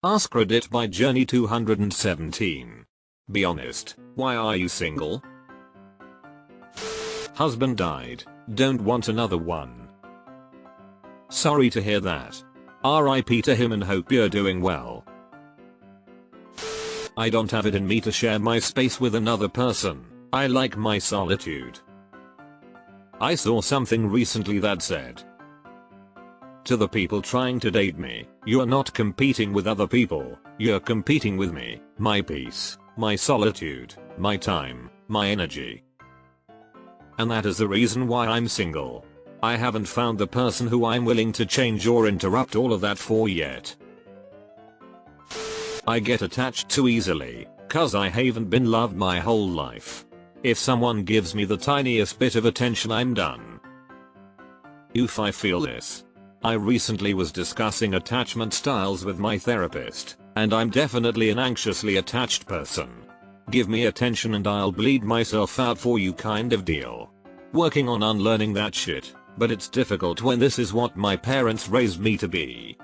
AskReddit by Journey 217. Be honest, why are you single? Husband died, don't want another one. Sorry to hear that. RIP to him and hope you're doing well. I don't have it in me to share my space with another person, I like my solitude. I saw something recently that said, to the people trying to date me, you're not competing with other people, you're competing with me, my peace, my solitude, my time, my energy. And that is the reason why I'm single. I haven't found the person who I'm willing to change or interrupt all of that for yet. I get attached too easily, cause I haven't been loved my whole life. If someone gives me the tiniest bit of attention, I'm done. Oof, I feel this. I recently was discussing attachment styles with my therapist, and I'm definitely an anxiously attached person. Give me attention and I'll bleed myself out for you kind of deal. Working on unlearning that shit, but it's difficult when this is what my parents raised me to be.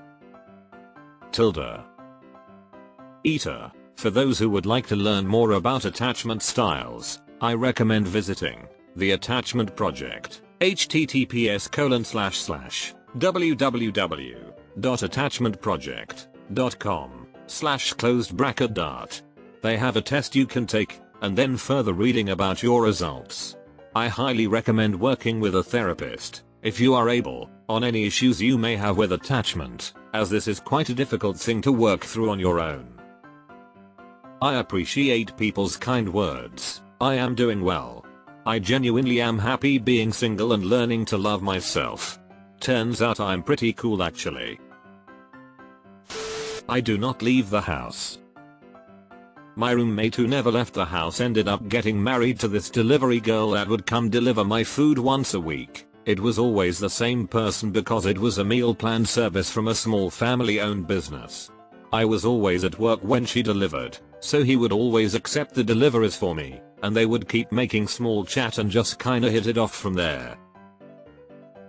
Eater. For those who would like to learn more about attachment styles, I recommend visiting The Attachment Project, https://www.attachmentproject.com/. They have a test you can take, and then further reading about your results. I highly recommend working with a therapist, if you are able, on any issues you may have with attachment, as this is quite a difficult thing to work through on your own. I appreciate people's kind words. I am doing well. I genuinely am happy being single and learning to love myself. Turns out I'm pretty cool actually. I do not leave the house. My roommate who never left the house ended up getting married to this delivery girl that would come deliver my food once a week. It was always the same person because it was a meal plan service from a small family-owned business. I was always at work when she delivered, so he would always accept the deliveries for me, and they would keep making small chat and just kinda hit it off from there.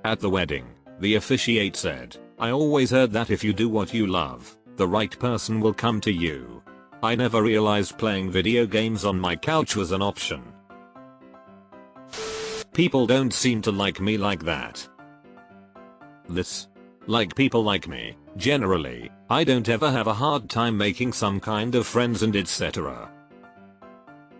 At the wedding, the officiate said, I always heard that if you do what you love, the right person will come to you. I never realized playing video games on my couch was an option. People don't seem to like me like that. Like people like me, generally, I don't ever have a hard time making some kind of friends and etc.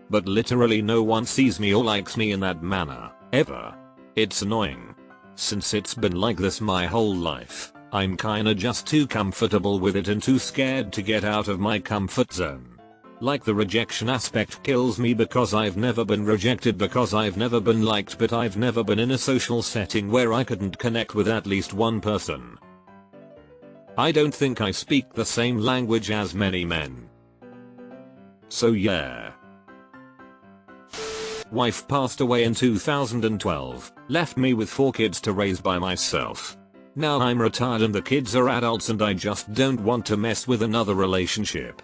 But literally no one sees me or likes me in that manner, ever. It's annoying. Since it's been like this my whole life, I'm kinda just too comfortable with it and too scared to get out of my comfort zone. Like the rejection aspect kills me because I've never been rejected because I've never been liked, but I've never been in a social setting where I couldn't connect with at least one person. I don't think I speak the same language as many men. So yeah. Wife passed away in 2012, left me with 4 kids to raise by myself. Now I'm retired and the kids are adults and I just don't want to mess with another relationship.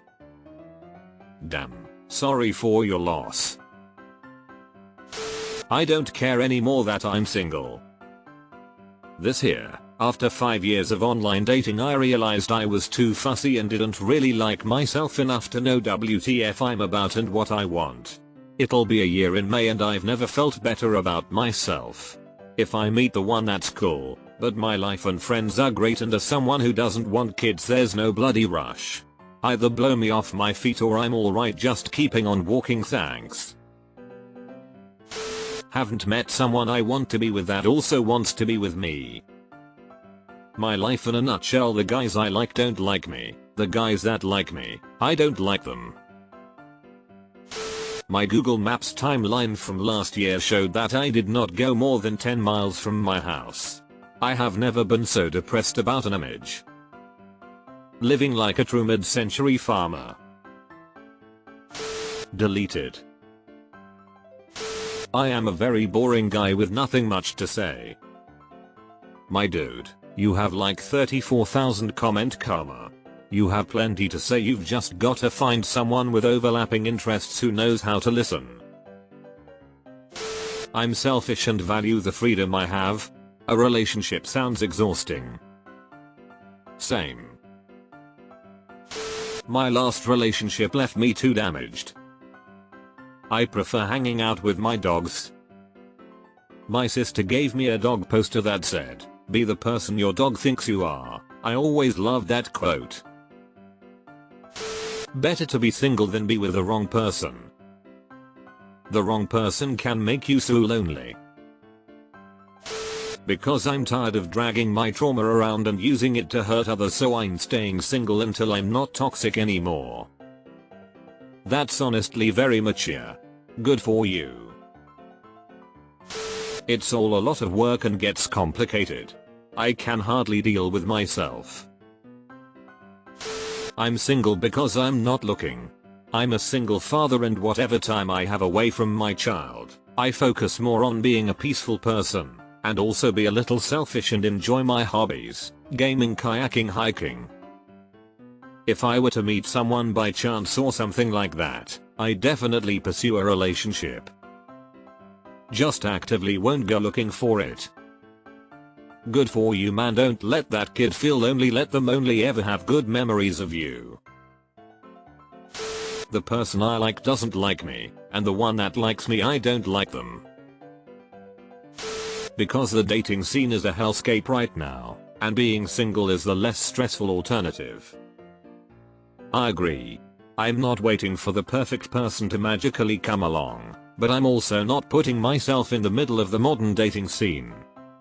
Damn, sorry for your loss. I don't care anymore that I'm single. This year, after 5 years of online dating, I realized I was too fussy and didn't really like myself enough to know WTF I'm about and what I want. It'll be a year in May and I've never felt better about myself. If I meet the one, that's cool, but my life and friends are great, and as someone who doesn't want kids, there's no bloody rush. Either blow me off my feet or I'm alright just keeping on walking, thanks. Haven't met someone I want to be with that also wants to be with me. My life in a nutshell: the guys I like don't like me, the guys that like me, I don't like them. My Google Maps timeline from last year showed that I did not go more than 10 miles from my house. I have never been so depressed about an image. Living like a true mid-century farmer. Deleted. I am a very boring guy with nothing much to say. My dude, you have like 34,000 comment karma. You have plenty to say, you've just gotta find someone with overlapping interests who knows how to listen. I'm selfish and value the freedom I have. A relationship sounds exhausting. Same. My last relationship left me too damaged. I prefer hanging out with my dogs. My sister gave me a dog poster that said, "Be the person your dog thinks you are." I always loved that quote. Better to be single than be with the wrong person. The wrong person can make you so lonely. Because I'm tired of dragging my trauma around and using it to hurt others, so I'm staying single until I'm not toxic anymore. That's honestly very mature. Good for you. It's all a lot of work and gets complicated. I can hardly deal with myself. I'm single because I'm not looking. I'm a single father, and whatever time I have away from my child, I focus more on being a peaceful person, and also be a little selfish and enjoy my hobbies, gaming, kayaking, hiking. If I were to meet someone by chance or something like that, I definitely pursue a relationship. Just actively won't go looking for it. Good for you, man. Don't let that kid feel lonely. Let them only ever have good memories of you. The person I like doesn't like me, and the one that likes me, I don't like them. Because the dating scene is a hellscape right now, and being single is the less stressful alternative. I agree. I'm not waiting for the perfect person to magically come along, but I'm also not putting myself in the middle of the modern dating scene.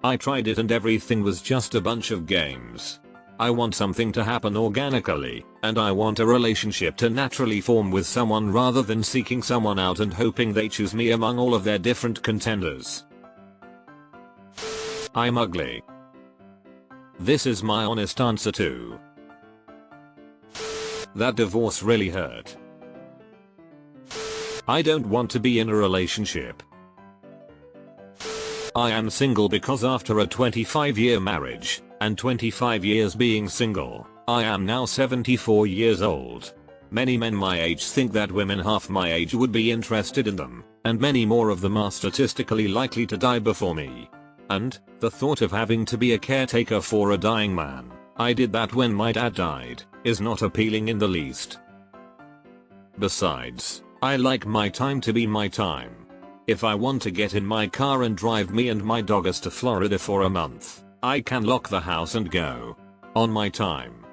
I tried it and everything was just a bunch of games. I want something to happen organically, and I want a relationship to naturally form with someone rather than seeking someone out and hoping they choose me among all of their different contenders. I'm ugly. This is my honest answer too. That divorce really hurt. I don't want to be in a relationship. I am single because after a 25-year marriage, and 25 years being single, I am now 74 years old. Many men my age think that women half my age would be interested in them, and many more of them are statistically likely to die before me. And, the thought of having to be a caretaker for a dying man, I did that when my dad died, is not appealing in the least. Besides, I like my time to be my time. If I want to get in my car and drive me and my doggers to Florida for a month, I can lock the house and go. On my time.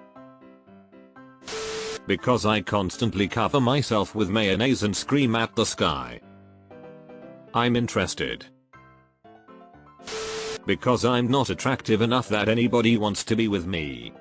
Because I constantly cover myself with mayonnaise and scream at the sky. I'm interested. Because I'm not attractive enough that anybody wants to be with me.